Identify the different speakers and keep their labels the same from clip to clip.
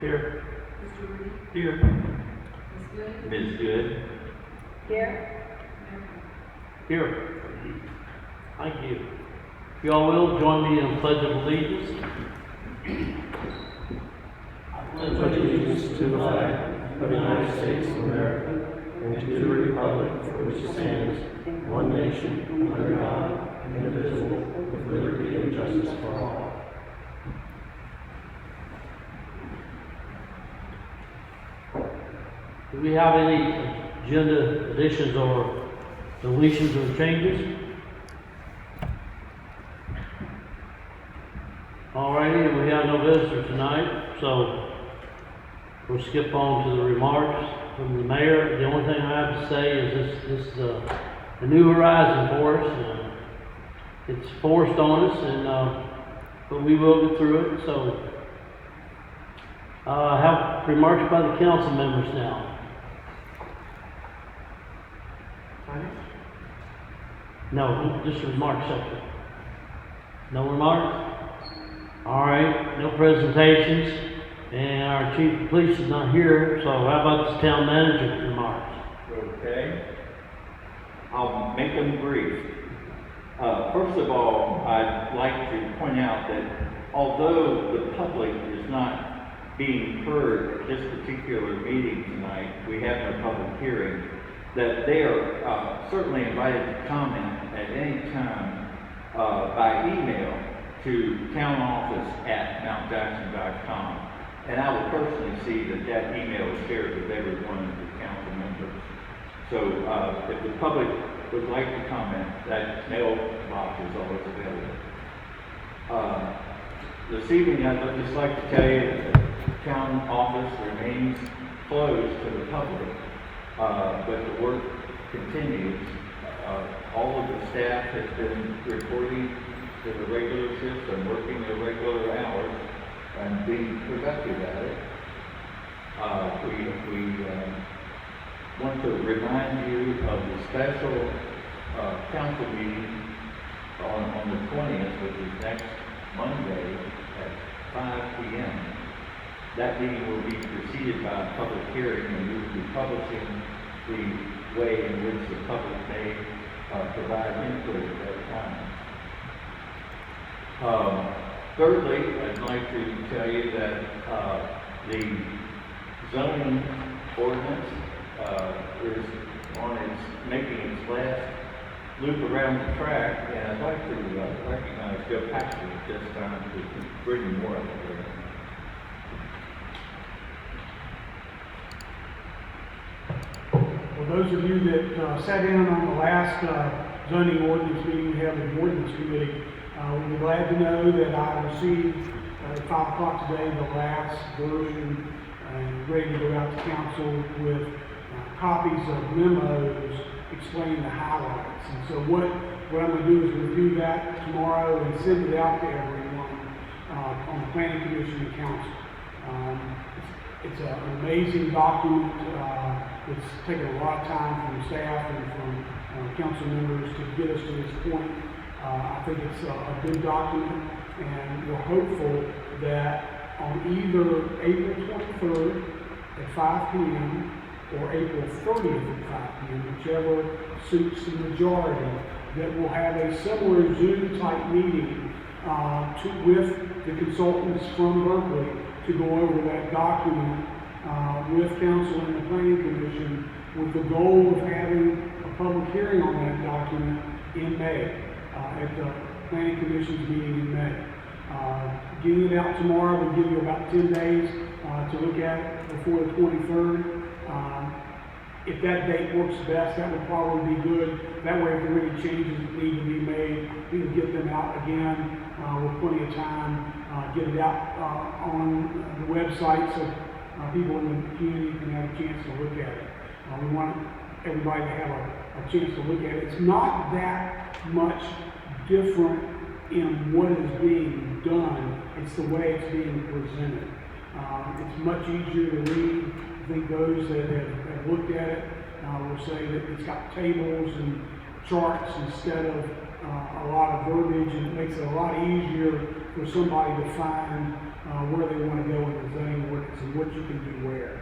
Speaker 1: Here.
Speaker 2: Mr. Rudy?
Speaker 1: Here.
Speaker 2: Ms. Good?
Speaker 1: Ms. Good.
Speaker 2: Here.
Speaker 1: Here. Thank you. If y'all will, join me in the Pledge of Allegiance. I
Speaker 3: pledge allegiance to the flag of the United States of America and to the republic for which it stands, one nation, under God, indivisible, with liberty and justice for all.
Speaker 1: Do we have any agenda additions or deletions or changes? Alrighty, we have no visitors tonight, so we'll skip on to the remarks from the mayor. The only thing I have to say is this is a new horizon for us. It's forced on us, but we will get through it. So I have remarks by the council members now. No, just remarks section. No remarks? All right, no presentations, and our chief of police is not here, so how about the town manager remarks?
Speaker 4: Okay. I'll make them brief. First of all, I'd like to point out that although the public is not being heard at this particular meeting tonight, we have no public hearing, that they are certainly invited to comment at any time by email to townoffice@mountjackson.com. And I will personally see that that email is shared with every one of the council members. So if the public would like to comment, that mailbox is always available. This evening, I'd just like to tell you that the town office remains closed to the public, but the work continues. All of the staff has been reporting to the regular shifts and working their regular hours and being productive at it. We want to remind you of the special council meeting on the 20th, which is next Monday at 5 p.m. That meeting will be preceded by a public hearing, and we will be publishing the way in which the public may provide input at that time. Thirdly, I'd like to tell you that the zoning ordinance is making its last loop around the track, and I'd like to recognize Joe Paxton at this time to bring more of it there.
Speaker 5: For those of you that sat in on the last zoning ordinance meeting we had with the ordinance committee, we'll be glad to know that I received at 5 o'clock today the last version and ready to go out to council with copies of memos explaining the highlights. And so what I'm going to do is review that tomorrow and send it out to everyone on the planning commission and council. It's an amazing document. It's taken a lot of time from staff and from council members to get us to this point. I think it's a good document, and we're hopeful that on either April 23rd at 5 p.m. or April 30th at 5 p.m., whichever suits the majority, that we'll have a similar Zoom-type meeting with the consultants from Berkeley to go over that document with council and the planning commission, with the goal of having a public hearing on that document in May, at the planning commission's meeting in May. Getting it out tomorrow will give you about 10 days to look at it before the 23rd. If that date works best, that would probably be good. That way, if there are any changes that need to be made, we can get them out again with plenty of time. Get it out on the website so people in the community can have a chance to look at it. We want everybody to have a chance to look at it. It's not that much different in what is being done. It's the way it's being presented. It's much easier to read. I think those that have looked at it will say that it's got tables and charts instead of a lot of verbiage, and it makes it a lot easier for somebody to find where they want to go in the zoning ordinance and what you can do where.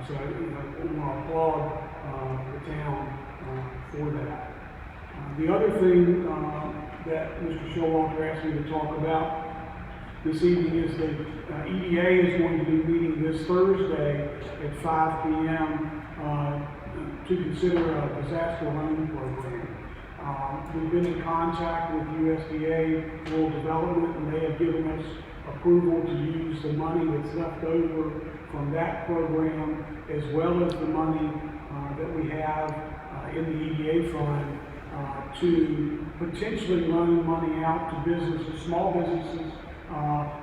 Speaker 5: So, you know, I want to applaud the town for that. The other thing that Mr. Showalter asked me to talk about this evening is the EDA is going to be meeting this Thursday at 5 p.m. To consider a disaster loan program. We've been in contact with USDA Rural Development, and they have given us approval to use the money that's left over from that program, as well as the money that we have in the EDA fund to potentially loan money out to businesses, small businesses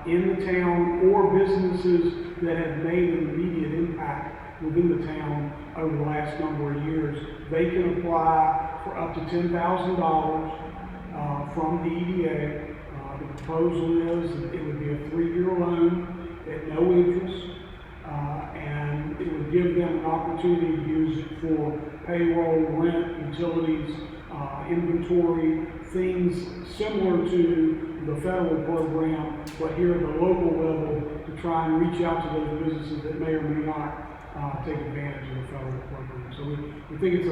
Speaker 5: in the town, or businesses that have made an immediate impact within the town over the last number of years. They can apply for up to $10,000 from the EDA. The proposal is that it would be a 3-year loan at no interest, and it would give them an opportunity to use it for payroll, rent, utilities, inventory, things similar to the federal program, but here at the local level to try and reach out to those businesses that may or may not take advantage of the federal program. So we think it's a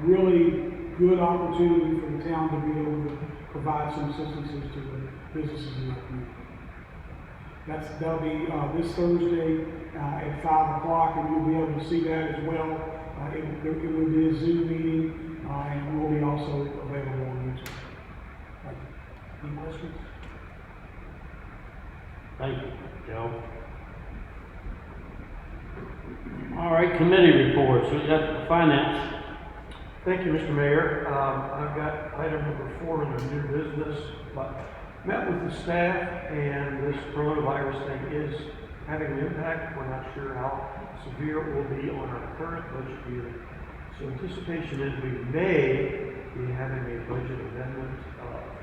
Speaker 5: really good opportunity for the town to be able to provide some assistance to the businesses in the community. That'll be this Thursday at 5 o'clock, and you'll be able to see that as well. It will be a Zoom meeting, and will be also available on YouTube. Any questions?
Speaker 1: Thank you, Joe. All right, committee reports. We got finance.
Speaker 3: Thank you, Mr. Mayor. I've got item number 4 under new business, but met with the staff, and this coronavirus thing is having an impact. We're not sure how severe it will be on our current budget year. So anticipation is we may be having a budget amendment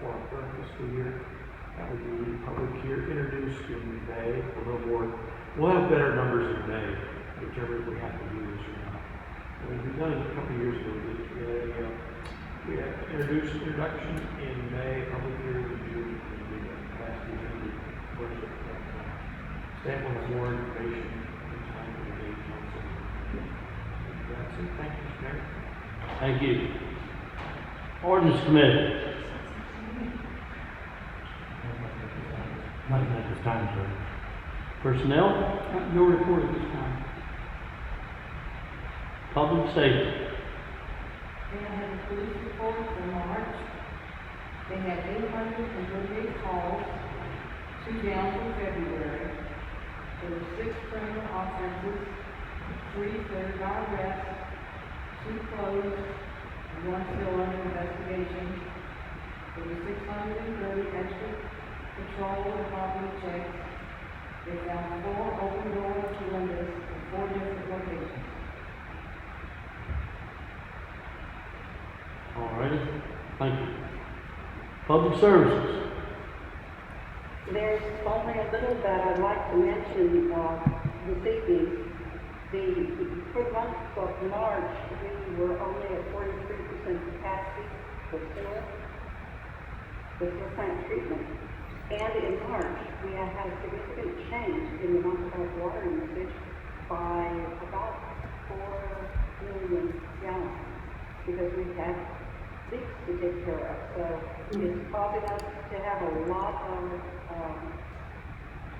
Speaker 3: for our current fiscal year. That would be public here introduced in May. We'll have better numbers in May, whichever if we have to use or not. We've done it a couple of years ago. We had introduction in May, public hearing in June, and we last year we worship. Staff will have more information in time for the May council. That's it. Thank you, Mr. Mayor.
Speaker 1: Thank you. Ordinance committee.
Speaker 3: Nothing at this time, sir.
Speaker 1: Personnel,
Speaker 5: No report at this time.
Speaker 1: public safety.
Speaker 2: They had a police report for March. They had 838 calls, 2 down for February. There were 6 criminal offenses, 3 cleared by arrest, 2 closed, and 1 still under investigation. There were 630 extra patrol and property checks. They found 4 open doors to windows in 4 different locations.
Speaker 1: All righty, thank you. Public services.
Speaker 6: There's only a little that I'd like to mention this evening. For the month of March, we were only at 43% capacity for sewer, plant treatment. And in March, we have had a significant change in the amount of water usage by about 4 million gallons, because we have leaks to take care of. So it's causing us to have a lot of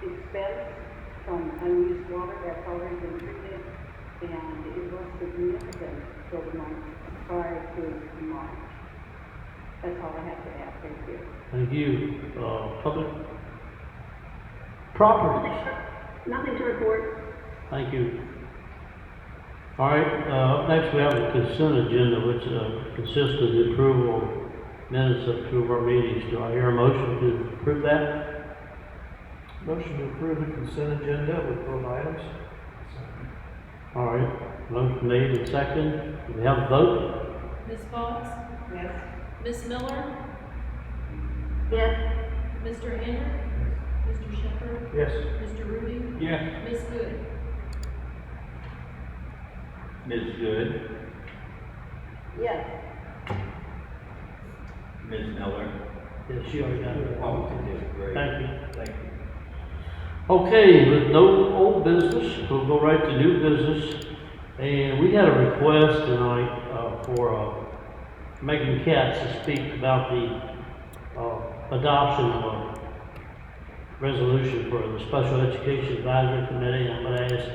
Speaker 6: expense from unused water that's already been treated, and it was significant for the month prior to March. That's all I have to add. Thank you.
Speaker 1: Thank you. Public properties.
Speaker 6: Nothing to report.
Speaker 1: Thank you. All right, up next we have a consent agenda, which consists of the approval of minutes of 2 of our meetings. Do I hear a motion to approve that?
Speaker 3: Motion to approve the consent agenda with both items.
Speaker 1: All right, motion made and second. Do we have a vote?
Speaker 2: Ms. Fox? Yes. Ms. Miller?
Speaker 6: Yes.
Speaker 2: Mr. Henry? Mr. Shepherd?
Speaker 3: Yes.
Speaker 2: Mr. Rudy?
Speaker 5: Yes.
Speaker 2: Ms. Good?
Speaker 4: Ms. Good,
Speaker 6: Yes.
Speaker 4: Ms. Miller.
Speaker 1: Yes, she already got it.
Speaker 4: Oh, you did, great.
Speaker 1: Thank you.
Speaker 4: Thank you.
Speaker 1: Okay, with no old business, we'll go right to new business. And we had a request tonight, for, Megan Katz to speak about the, adoption of a resolution for the Special Education Advisory Committee. I'm gonna ask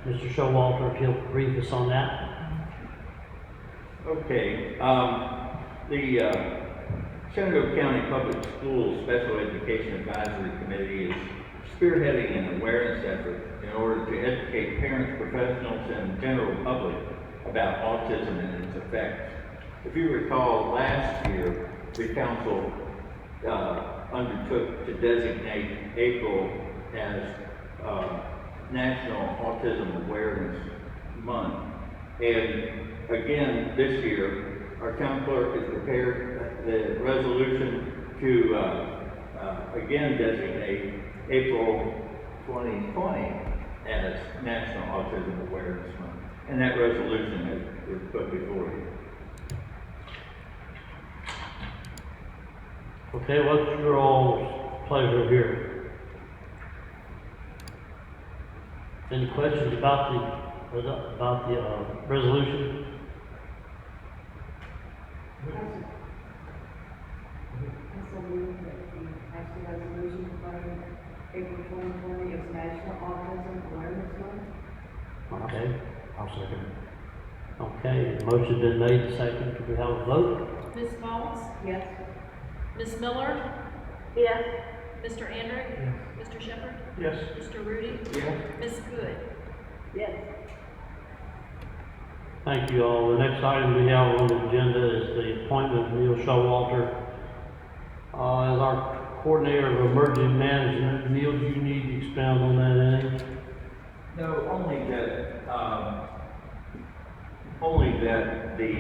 Speaker 1: Mr. Showalter if he'll brief us on that.
Speaker 4: Okay, the Shenandoah County Public Schools Special Education Advisory Committee is spearheading an awareness effort in order to educate parents, professionals, and the general public about autism and its effects. If you recall, last year, the council undertook to designate April as National Autism Awareness Month. And again, this year, our town clerk has prepared the resolution to again designate April 2020 as National Autism Awareness Month. And that resolution is put before you.
Speaker 1: Okay, what's your all's pleasure here? Any questions about the resolution?
Speaker 2: I so move that we pass the resolution declaring April 2020 as National Autism Awareness Month.
Speaker 1: Okay,
Speaker 3: I'll second it.
Speaker 1: okay, motion been made, second, do we have a vote?
Speaker 7: Ms. Bowles?
Speaker 2: Yes.
Speaker 7: Ms. Miller?
Speaker 6: Yes.
Speaker 7: Mr. Andrew?
Speaker 3: Yes.
Speaker 7: Mr. Shepherd?
Speaker 5: Yes.
Speaker 7: Mr. Rudy?
Speaker 4: Yes.
Speaker 7: Ms. Good?
Speaker 6: Yes.
Speaker 1: Thank you all. The next item we have on the agenda is the appointment of Neil Showalter as our coordinator of emergency management. Neil, do you need to expound on that any?
Speaker 4: No, only that the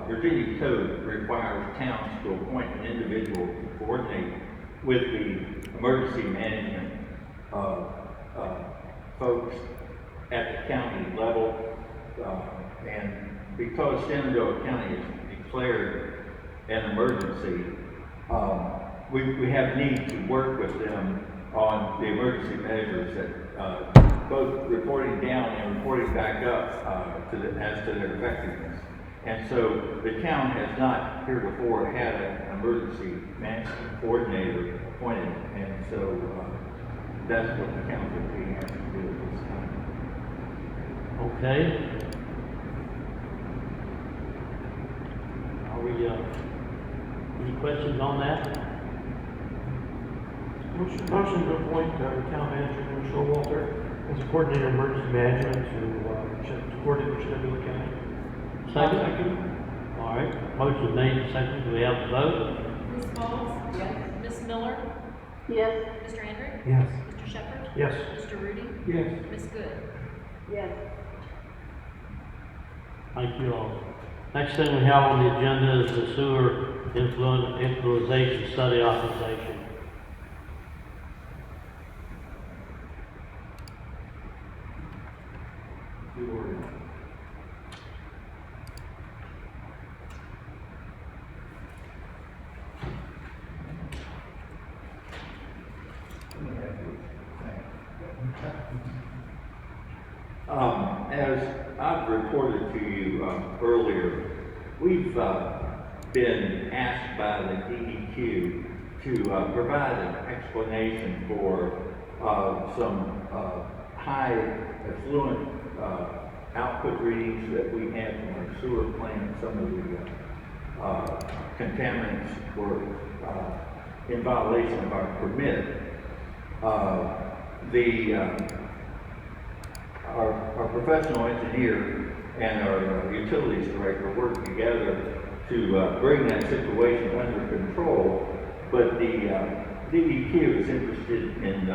Speaker 4: Virginia Code requires towns to appoint an individual to coordinate with the emergency management folks at the county level. And because Shenandoah County has declared an emergency, we have need to work with them on the emergency measures that both reporting down and reporting back up as to their effectiveness. And so the town has not heretofore had an emergency management coordinator appointed, and so that's what the council is being asked to do at this time.
Speaker 1: Okay. Are we, any questions on that?
Speaker 3: Motion to appoint our town manager, Neil Showalter, as a coordinator of emergency management to coordinate with Shenandoah County.
Speaker 1: Second? All right, motion made, second, do we have a vote?
Speaker 7: Ms. Bowles?
Speaker 2: Yes.
Speaker 7: Ms. Miller?
Speaker 6: Yes.
Speaker 7: Mr. Andrew?
Speaker 3: Yes.
Speaker 7: Mr. Shepherd?
Speaker 3: Yes.
Speaker 7: Mr. Rudy?
Speaker 5: Yes.
Speaker 7: Ms. Good?
Speaker 6: Yes.
Speaker 1: Thank you all. Next thing we have on the agenda is the sewer influenization study authorization.
Speaker 4: As I've reported to you earlier, we've been asked by the DEQ to provide an explanation for some high effluent output readings that we had from our sewer plant. Some of the contaminants were in violation of our permit. Our professional engineer and our utilities director worked together to bring that situation under control, but the DEQ is interested in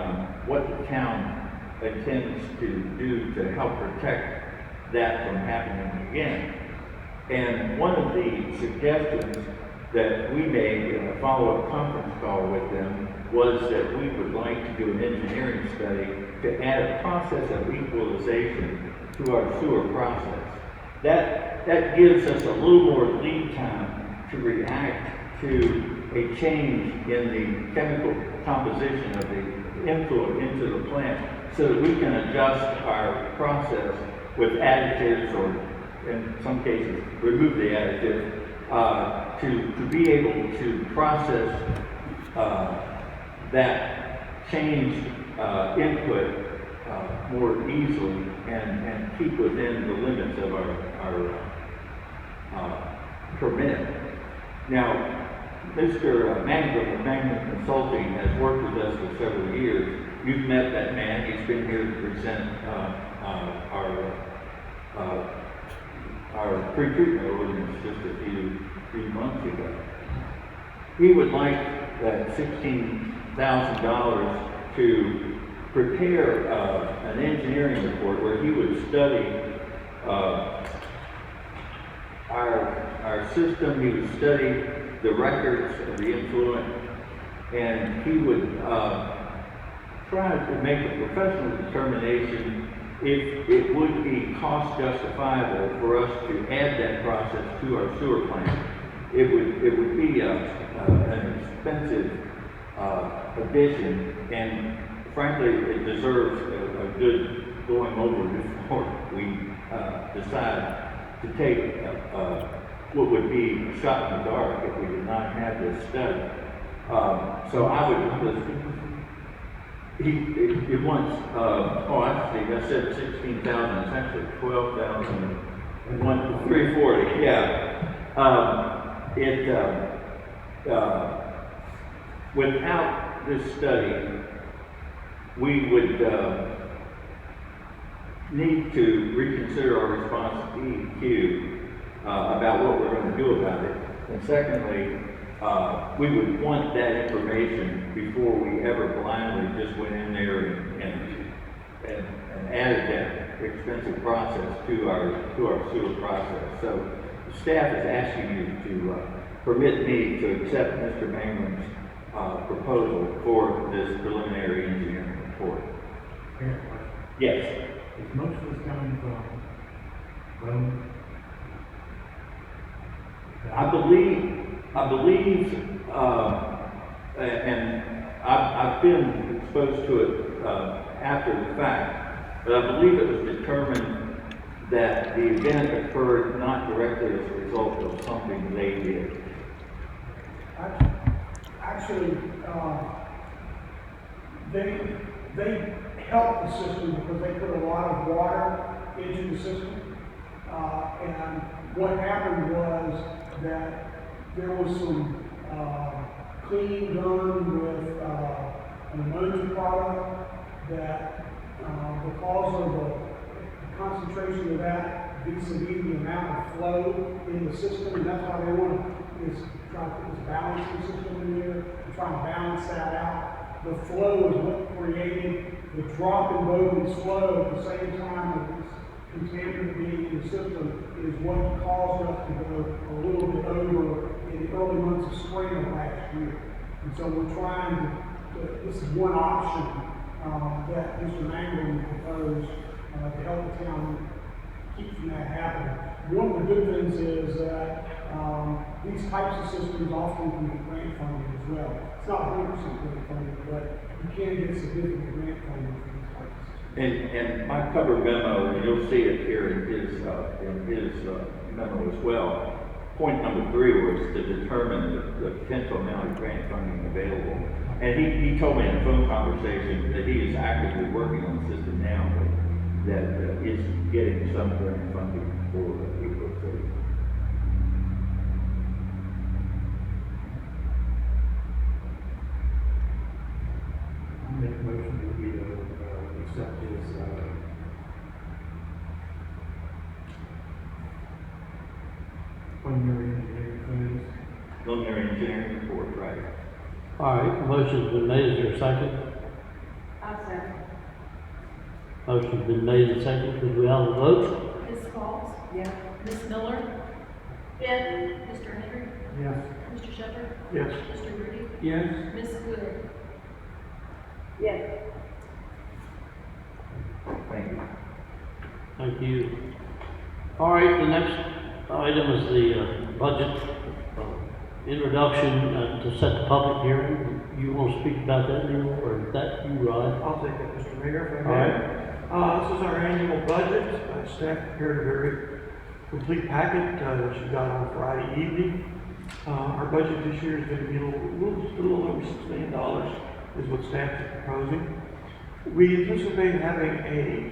Speaker 4: what the town intends to do to help protect that from happening again. And one of the suggestions that we made in a follow-up conference call with them was that we would like to do an engineering study to add a process of equalization to our sewer process. That gives us a little more lead time to react to a change in the chemical composition of the influent into the plant so that we can adjust our process with additives or, in some cases, remove the additive, to be able to process that changed input more easily and keep within the limits of our permit. Now, Mr. Mangum of Mangum Consulting has worked with us for several years. You've met that man. He's been here to present our pre-treatment ordinance just a few months ago. He would like that $16,000 to prepare an engineering report where he would study our system. He would study the records of the influent, and he would try to make a professional determination if it would be cost justifiable for us to add that process to our sewer plant. It would be an expensive addition, and frankly, it deserves a good going over before we decide to take what would be a shot in the dark if we did not have this study. So I would, he wants, I think I said 16,000, it's actually 12,000, 340, yeah. Without this study, we would need to reconsider our response to EQ about what we're going to do about it. And secondly, we would want that information before we ever blindly just went in there and added that expensive process to our sewer process. So the staff is asking you to permit me to accept Mr. Mangum's proposal for this preliminary engineering report. Yes.
Speaker 3: Is most of this coming from
Speaker 4: I believe, and I've been exposed to it after the fact, but I believe it was determined that the event occurred not directly as a result of something they did.
Speaker 5: Actually, they helped the system because they put a lot of water into the system. And what happened was that there was some cleaning done with an ammonia product that because of the concentration of that vis-a-vis the amount of flow in the system, and that's why they want to try to put this balancing system in there to try and balance that out. The flow is what created the drop in Bowman's flow at the same time that this contaminant being in the system is what caused us to go a little bit over in the early months of spring of last year. And so we're trying this is one option that Mr. Mangum proposed to help the town keep from that happening. One of the good things is that these types of systems often can get grant funding as well. It's not 100% grant funding, but you can get significant grant funding for these types of systems.
Speaker 4: And my cover memo, and you'll see it here in his memo as well. Point number 3 was to determine the potential amount of grant funding available. And he told me in a phone conversation that he is actively working on the system now, but that is getting some grant funding for April 3rd.
Speaker 3: make a motion that we accept his preliminary engineering plans.
Speaker 4: Preliminary engineering report, right?
Speaker 1: All right, motion's been made, is there a second?
Speaker 2: I'll second.
Speaker 1: Motion's been made and seconded, could we have a vote?
Speaker 7: Ms. Pauls?
Speaker 2: Yes.
Speaker 7: Ms. Miller? Yes. Mr. Henry?
Speaker 3: Yes.
Speaker 7: Mr. Shepherd?
Speaker 3: Yes.
Speaker 7: Mr. Rudy?
Speaker 5: Yes.
Speaker 7: Ms. Good?
Speaker 6: Yes.
Speaker 4: Thank you.
Speaker 1: Thank you. All right, the next item is the budget introduction to set the public hearing. you want to speak about that anymore, or is that you, Rod?
Speaker 3: I'll take it, Mr. Mayor, if I
Speaker 1: All
Speaker 3: may.
Speaker 1: right.
Speaker 3: This is our annual budget. Staff prepared a very complete packet that you got on Friday evening. Our budget this year is going to be just a little over $6 million is what staff is proposing. We anticipate having a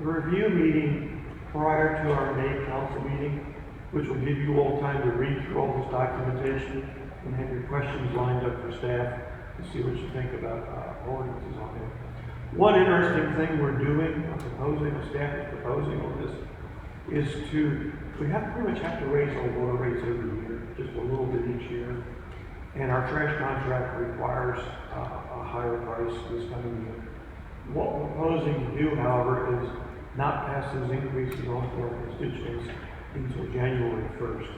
Speaker 3: review meeting prior to our May council meeting, which will give you all time to read through all this documentation and have your questions lined up for staff to see what you think about ordinances on there. One interesting thing we're doing, staff is proposing on this, is we pretty much have to raise our water rates every year, just a little bit each year. And our trash contract requires a higher price this coming year. What we're proposing to do, however, is not pass those increases on to our constituents until January 1st.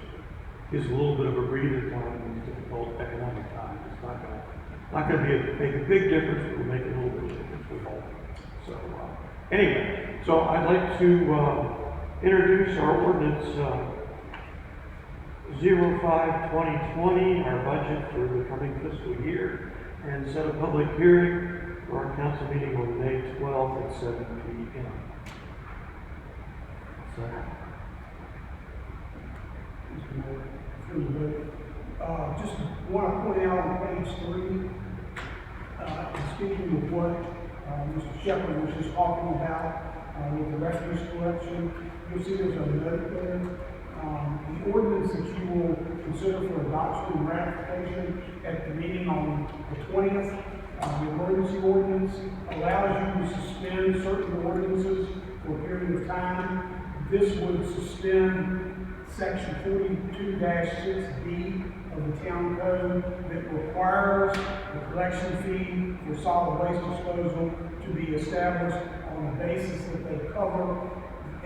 Speaker 3: Gives a little bit of a breather time in these difficult economic times. It's not going to make a big difference, but will make a little bit of difference, we hope. So, anyway, so I'd like to introduce our ordinance 05-2020, our budget for the coming fiscal year, and set a public hearing for our council meeting on May 12th at 7 p.m.
Speaker 5: Just want to point out on page 3, speaking of what Mr. Shepherd was just talking about with the refuse collection, you'll see there's a note there. The ordinance that you will consider for adoption and ratification at the meeting on the 20th, the emergency ordinance allows you to suspend certain ordinances for a period of time. This would suspend Section 42-6B of the town code that requires the collection fee for solid waste disposal to be established on the basis that they cover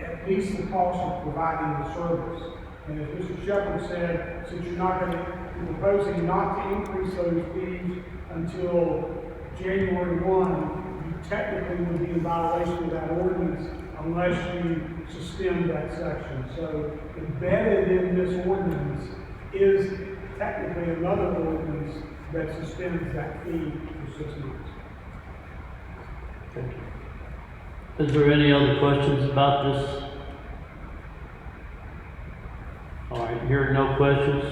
Speaker 5: at least the cost of providing the service. And as Mr. Shepherd said, since you're you're proposing not to increase those fees until January 1, you technically would be in violation of that ordinance unless you suspend that section. So embedded in this ordinance is technically another ordinance that suspends that fee for 6 months.
Speaker 3: Thank you.
Speaker 1: Is there any other questions about this? All right, hearing no questions,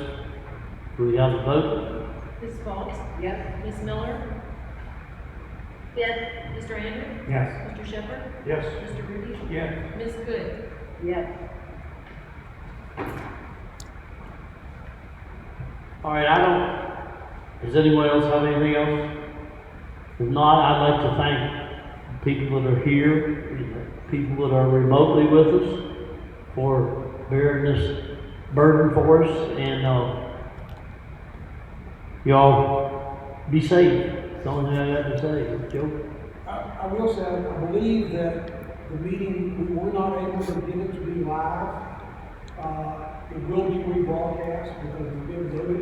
Speaker 1: do we have a vote?
Speaker 7: Ms. Fox?
Speaker 2: Yes.
Speaker 7: Ms. Miller? Yes. Mr. Andrews?
Speaker 3: Yes.
Speaker 7: Mr. Shepherd?
Speaker 3: Yes.
Speaker 7: Mr. Rudy?
Speaker 3: Yes.
Speaker 7: Ms. Good?
Speaker 2: Yes.
Speaker 1: All right, does anyone else have anything else? If not, I'd like to thank people that are here, people that are remotely with us for bearing this burden for us, and y'all be safe. That's the only thing I got to say. Joe?
Speaker 5: I will say, I believe that the meeting, we were not able to get it to be live. It will be rebroadcast because we did do it.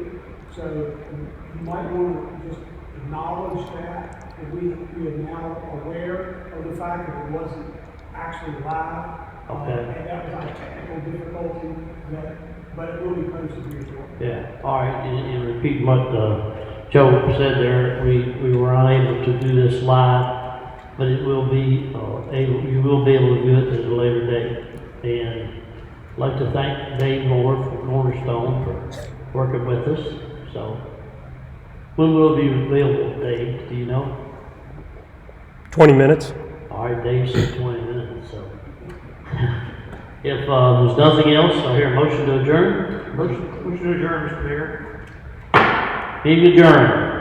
Speaker 5: So you might want to just acknowledge that we are now aware of the fact that it wasn't actually live.
Speaker 1: Okay.
Speaker 5: And that was our technical difficulty, but it will be posted here shortly.
Speaker 1: Yeah, all right, and repeat what Joe said there, we were unable to do this live, but it will be you will be able to do it at a later date. And I'd like to thank Dave Moore from Cornerstone for working with us. So, when will it be available, Dave? Do you know?
Speaker 8: 20 minutes.
Speaker 1: All right, Dave said 20 minutes, so. If there's nothing else, I hear a motion to adjourn.
Speaker 3: Motion to adjourn, Mr. Mayor.
Speaker 1: Being adjourned.